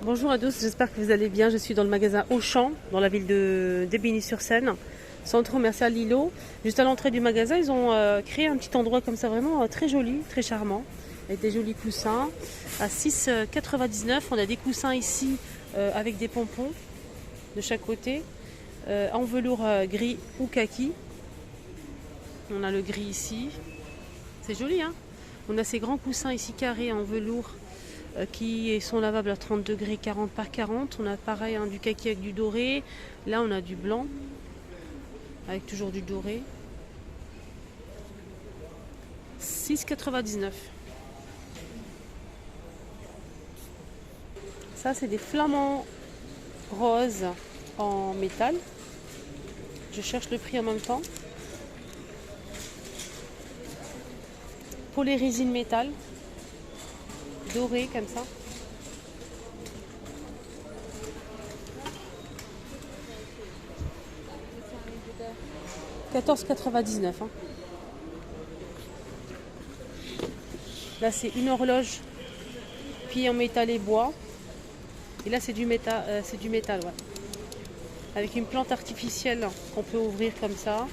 Bonjour à tous, j'espère que vous allez bien. Je suis dans le magasin Auchan, dans la ville de d'Épinay-sur-Seine, centre commercial Lilo. Juste à l'entrée du magasin, ils ont créé un petit endroit comme ça, vraiment très joli, très charmant, avec des jolis coussins. À 6,99 €, on a des coussins ici avec des pompons de chaque côté, en velours gris ou kaki. On a le gris ici, c'est joli hein. On a ces grands coussins ici carrés en velours qui sont lavables à 30 degrés 40 par 40. On a pareil du kaki avec du doré. Là on a du blanc avec toujours du doré. 6,99 €. Ça c'est des flamants roses en métal. Je cherche le prix en même temps. Pour les résines métal doré comme ça. « 14,99 €. Hein. Là c'est une horloge puis en métal et bois. Et là c'est du métal, ouais. Avec une plante artificielle qu'on peut ouvrir comme ça.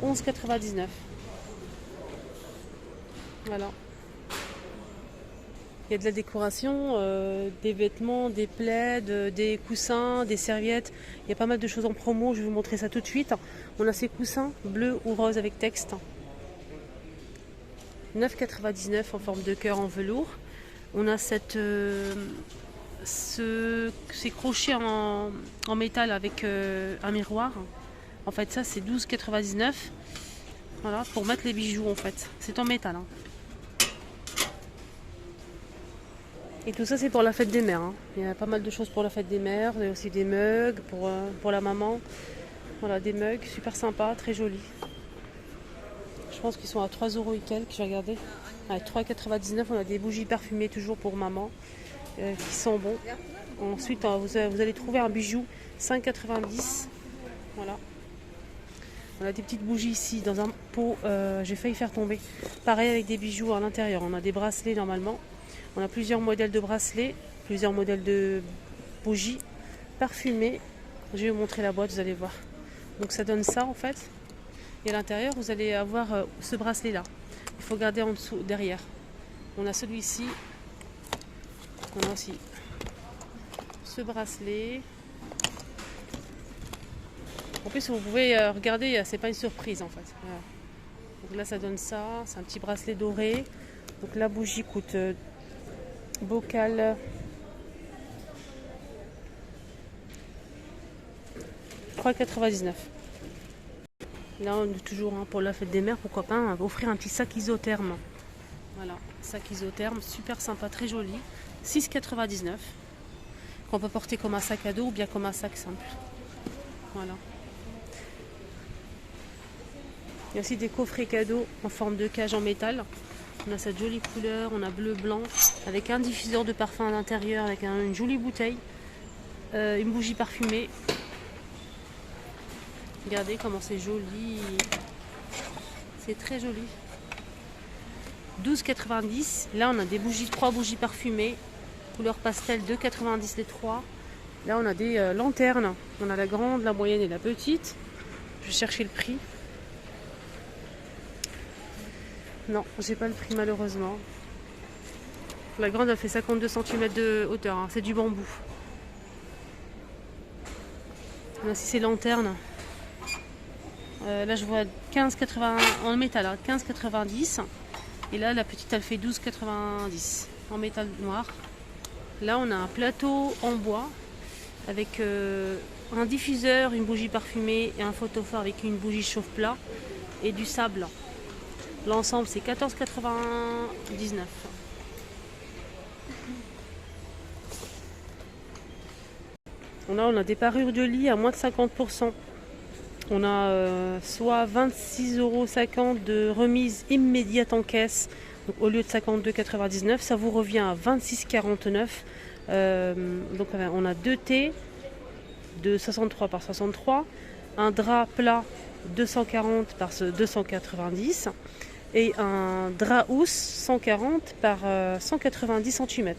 11,99 €. Voilà. Il y a de la décoration, des vêtements, des plaids, des coussins, des serviettes. Il y a pas mal de choses en promo, je vais vous montrer ça tout de suite. On a ces coussins bleus ou roses avec texte. 9,99 € en forme de cœur en velours. On a ces crochets en métal avec un miroir. En fait ça c'est 12,99 €. Voilà, pour mettre les bijoux en fait. C'est en métal. Hein. Et tout ça c'est pour la fête des mères. Hein. Il y a pas mal de choses pour la fête des mères. Il y a aussi des mugs pour la maman. Voilà, des mugs super sympas, très jolis. Je pense qu'ils sont à 3 € et quelques, j'ai regardé. À 3,99 €, on a des bougies parfumées toujours pour maman qui sont bons. Ensuite vous allez trouver un bijou 5,90 €. Voilà. On a des petites bougies ici dans un pot, j'ai failli faire tomber. Pareil avec des bijoux à l'intérieur. On a des bracelets normalement. On a plusieurs modèles de bracelets, plusieurs modèles de bougies parfumées. Je vais vous montrer la boîte, vous allez voir. Donc ça donne ça en fait. Et à l'intérieur, vous allez avoir ce bracelet là. Il faut regarder en dessous, derrière. On a celui-ci. On a aussi ce bracelet. En plus, vous pouvez regarder, c'est pas une surprise en fait. Voilà. Donc là, ça donne ça. C'est un petit bracelet doré. Donc la bougie coûte bocal 3,99 €. Là on est toujours pour la fête des mères, pourquoi pas offrir un petit sac isotherme. Voilà, sac isotherme, super sympa, très joli. 6,99 € qu'on peut porter comme un sac à dos ou bien comme un sac simple. Voilà. Il y a aussi des coffrets cadeaux en forme de cage en métal. On a cette jolie couleur, on a bleu blanc avec un diffuseur de parfum à l'intérieur avec une jolie bouteille, une bougie parfumée. Regardez comment c'est joli, c'est très joli. 12,90 €. Là on a des bougies, 3 bougies parfumées, couleur pastel, 2,90 € les 3. Là on a des lanternes, on a la grande, la moyenne et la petite. Je vais chercher le prix. Non, j'ai pas le prix malheureusement. La grande elle fait 52 cm de hauteur, hein. C'est du bambou. Là aussi c'est lanterne. Là je vois 15,80 € en métal, hein, 15,90 €. Et là la petite elle fait 12,90 € en métal noir. Là on a un plateau en bois avec un diffuseur, une bougie parfumée et un photophare avec une bougie chauffe-plat et du sable. L'ensemble c'est 14,99 €. Là on a des parures de lit à moins de 50%. On a soit 26,50 € de remise immédiate en caisse. Donc au lieu de 52,99 €, ça vous revient à 26,49 €. Donc on a 2 thés de 63 par 63, un drap plat 240 par 290 et un drap housse 140 par 190 cm.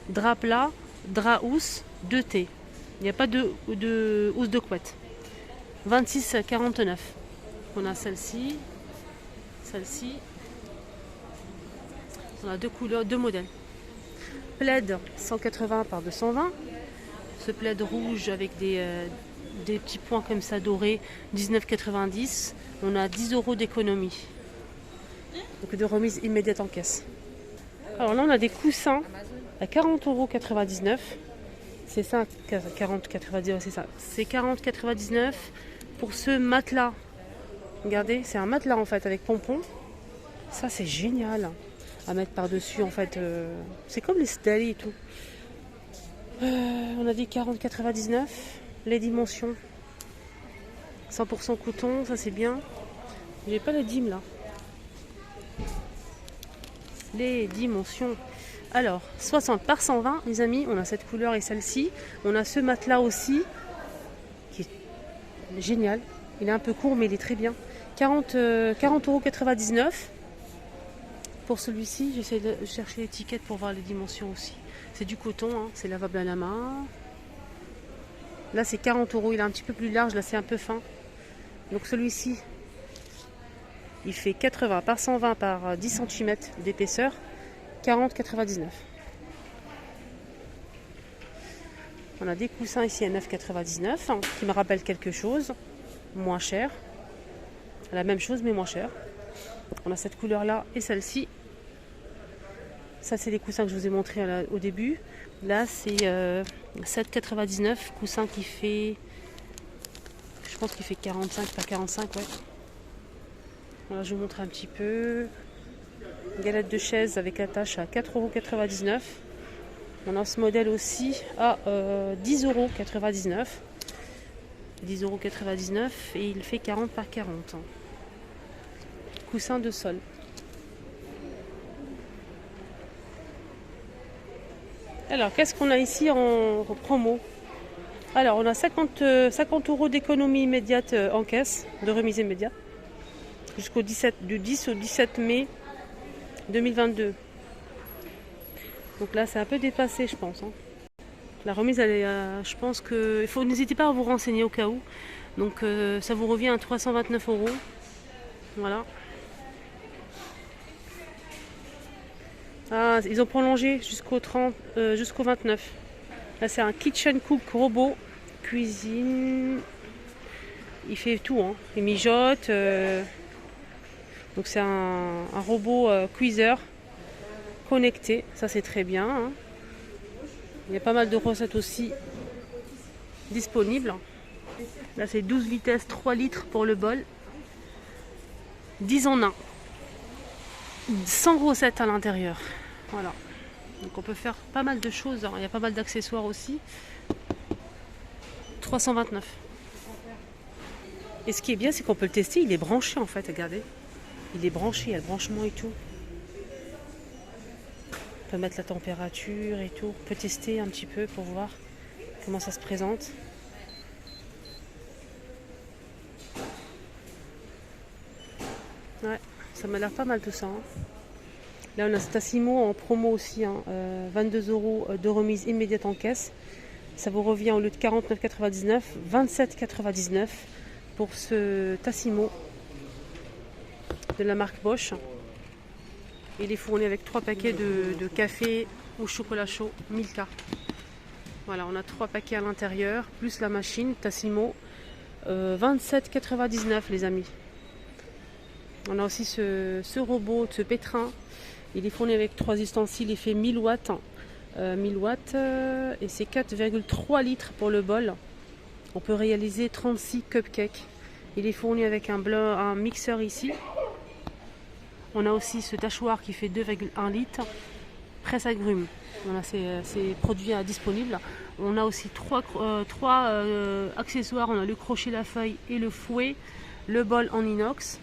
drap plat, drap housse, 2T. Il n'y a pas de housse de couette. 26,49. On a celle-ci. Celle-ci. On a deux couleurs, deux modèles. Plaid 180 par 220. Ce plaid rouge avec des petits points comme ça dorés, 19,90. On a 10 € d'économie. Donc de remise immédiate en caisse. Alors là on a des coussins à 40,99 €. C'est ça, 40,99, c'est ça. C'est 40,99 pour ce matelas. Regardez, c'est un matelas en fait avec pompon. Ça c'est génial à mettre par-dessus en fait. C'est comme les Stelly et tout. On a dit 40,99. Les dimensions 100% coton, ça c'est bien. J'ai pas les dimes là. Les dimensions. Alors 60 par 120 les amis, on a cette couleur et celle-ci. On a ce matelas aussi qui est génial. Il est un peu court mais il est très bien. 40,99 € pour celui-ci. J'essaie de chercher l'étiquette pour voir les dimensions aussi. C'est du coton, hein, c'est lavable à la main. Là c'est 40 €, il est un petit peu plus large, là c'est un peu fin. Donc celui-ci, il fait 80 par 120 par 10 cm d'épaisseur, 40,99 €. On a des coussins ici à 9,99 € qui me rappellent quelque chose, moins cher. La même chose mais moins cher. On a cette couleur là et celle-ci. Ça c'est les coussins que je vous ai montré au début. Là c'est 7,99 €, coussin qui fait, je pense qu'il fait 45 par 45, ouais. Voilà, je vous montre un petit peu. Galette de chaise avec attache à 4,99 €. On a ce modèle aussi à 10,99 €. 10,99 € et il fait 40 par 40. Coussin de sol. Alors, qu'est-ce qu'on a ici en promo? Alors, on a 50 € d'économie immédiate en caisse, de remise immédiate, jusqu'au du 10 au 17 mai 2022. Donc là, c'est un peu dépassé, je pense. Hein. La remise, elle est, je pense que... N'hésitez pas à vous renseigner au cas où. Donc, ça vous revient à 329 €. Voilà. Ah, ils ont prolongé jusqu'au 29. Là, c'est un kitchen cook robot cuisine. Il fait tout, hein. Il mijote. Donc c'est un robot cuiseur connecté. Ça c'est très bien. Hein. Il y a pas mal de recettes aussi disponibles. Là c'est 12 vitesses, 3 litres pour le bol. 10 en 1. 100 recettes à l'intérieur. Voilà. Donc on peut faire pas mal de choses. Hein. Il y a pas mal d'accessoires aussi. 329. Et ce qui est bien, c'est qu'on peut le tester. Il est branché en fait. Regardez. Il est branché. Il y a le branchement et tout. On peut mettre la température et tout. On peut tester un petit peu pour voir comment ça se présente. Ouais, ça m'a l'air pas mal tout ça. Hein. Là, on a ce Tassimo en promo aussi. Hein, 22 € de remise immédiate en caisse. Ça vous revient au lieu de 49,99, 27,99 pour ce Tassimo de la marque Bosch. Il est fourni avec 3 paquets de café au chocolat chaud Milka. Voilà, on a 3 paquets à l'intérieur, plus la machine Tassimo. 27,99 les amis. On a aussi ce robot, ce pétrin. Il est fourni avec 3 ustensiles, il fait 1000 watts. 1000 watts et c'est 4,3 litres pour le bol. On peut réaliser 36 cupcakes. Il est fourni avec un mixeur ici. On a aussi ce tachoir qui fait 2,1 litres. Presse agrumes. Voilà, c'est produits disponibles. On a aussi 3 accessoires. On a le crochet, la feuille et le fouet. Le bol en inox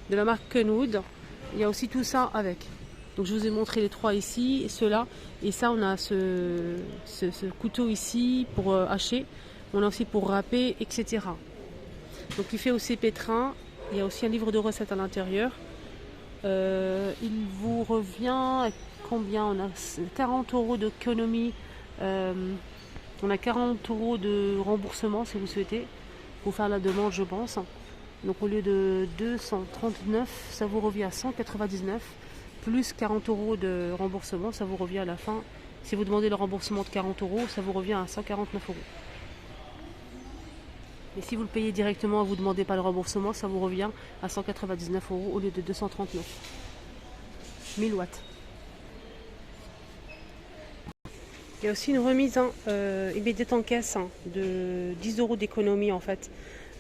de la marque Kenwood. Il y a aussi tout ça avec. Donc je vous ai montré les 3 ici, ceux-là. Et ça, on a ce couteau ici pour hacher. On a aussi pour râper, etc. Donc il fait aussi pétrin. Il y a aussi un livre de recettes à l'intérieur. Il vous revient à combien? On a 40 euros d'économie. On a 40 euros de remboursement si vous souhaitez. Pour faire la demande, je pense. Donc au lieu de 239, ça vous revient à 199. Plus 40 euros de remboursement, ça vous revient à la fin. Si vous demandez le remboursement de 40 euros, ça vous revient à 149 euros. Et si vous le payez directement et vous ne demandez pas le remboursement, ça vous revient à 199 euros au lieu de 239. 1000 watts. Il y a aussi une remise immédiate en caisse de 10 euros d'économie en fait.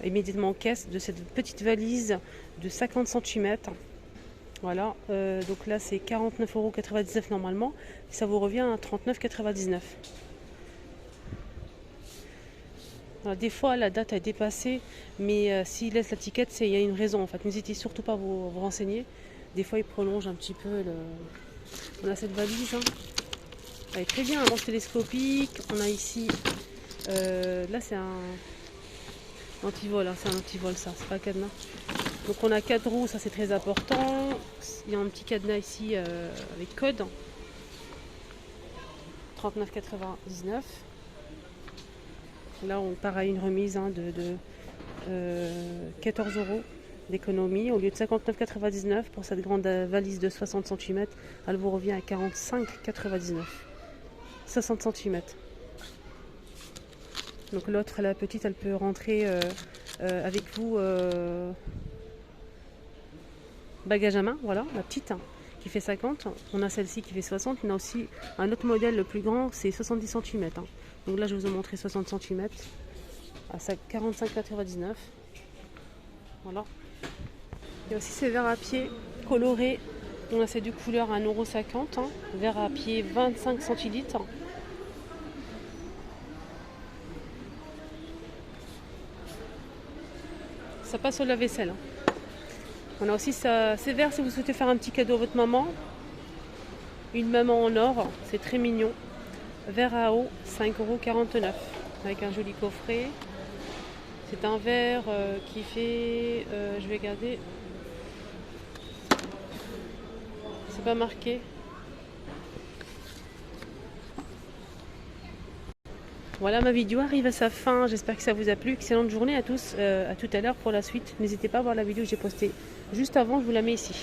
Immédiatement en caisse de cette petite valise de 50 cm. Voilà, donc là c'est 49,99 € normalement. Ça vous revient à 39,99 €. Alors, des fois la date est dépassée, mais s'il laisse l'étiquette, il y a une raison en fait. N'hésitez surtout pas à vous renseigner. Des fois il prolonge un petit peu le... On a cette valise. Elle est très bien, un manche télescopique. On a ici, là c'est un antivol, c'est un antivol ça, c'est pas un cadenas. Donc on a 4 roues, ça c'est très important. Il y a un petit cadenas ici avec code. 39,99 €. Là on pareil une remise de 14 euros d'économie. Au lieu de 59,99 € pour cette grande valise de 60 cm, elle vous revient à 45,99 €. 60 cm. Donc l'autre, la petite, elle peut rentrer avec vous bagage à main, voilà, la petite qui fait 50. On a celle-ci qui fait 60. On a aussi un autre modèle, le plus grand, c'est 70 cm. Donc là, je vous ai montré 60 cm à 45,99 €. Voilà. Il y a aussi ces verres à pied colorés. On a ces deux couleurs à 1,50 €. Verre à pied 25 centilitres. Ça passe au lave-vaisselle. On a aussi ces verres si vous souhaitez faire un petit cadeau à votre maman. Une maman en or, c'est très mignon. Verre à eau, 5,49 € avec un joli coffret. C'est un verre qui fait, je vais regarder, c'est pas marqué. Voilà, ma vidéo arrive à sa fin. J'espère que ça vous a plu. Excellente journée à tous. À tout à l'heure pour la suite. N'hésitez pas à voir la vidéo que j'ai postée juste avant. Je vous la mets ici.